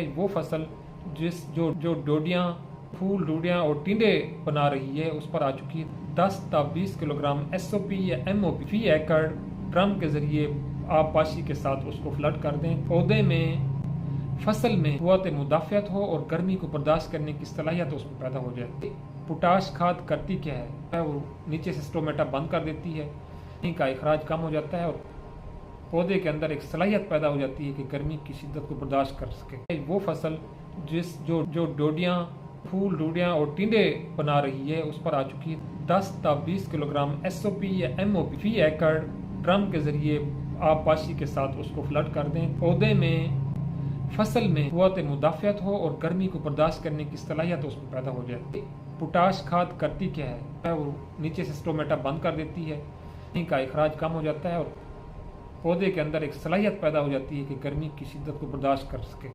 वो फसल जो जो डोडियाँ, फूल, डोडियाँ और टिंडे बना रही है उस पर आ चुकी है। 10 ता 20 किलोग्राम एसओपी या एमओपी फी एकड़ ड्रम के जरिए आप पाशी के साथ उसको फ्लड कर दें। पौधे में, फसल में कुव्वत मुदाफ़ियत हो और गर्मी को बर्दाश्त करने की सलाहियत उसमें पैदा हो जाए। पोटाश खाद करती क्या है, वो नीचे से स्टोमेटा बंद कर देती है, पानी का अखराज कम हो जाता है और पौधे के अंदर एक सलाहियत पैदा हो जाती है कि गर्मी की शिद्दत को बर्दाश्त कर सके। वो फसल जो जो डोडियाँ, फूल, डोडियाँ और टिंडे बना रही है उस पर आ चुकी है। 10 ता 20 किलोग्राम एसओपी या एमओपी फी एकड़ ड्रम के जरिए आप पाशी के साथ उसको फ्लड कर दें। पौधे में, फसल में कुव्वत मुदाफ़ियत हो और गर्मी को बर्दाश्त करने की सलाहियत उसमें पैदा हो जाए। पोटाश खाद करती क्या है, वो नीचे से स्टोमेटा बंद कर देती है, पानी का अखराज कम हो जाता है और पौधे के अंदर एक सलाहियत पैदा हो जाती है कि गर्मी की शिद्दत को बर्दाश्त कर सके।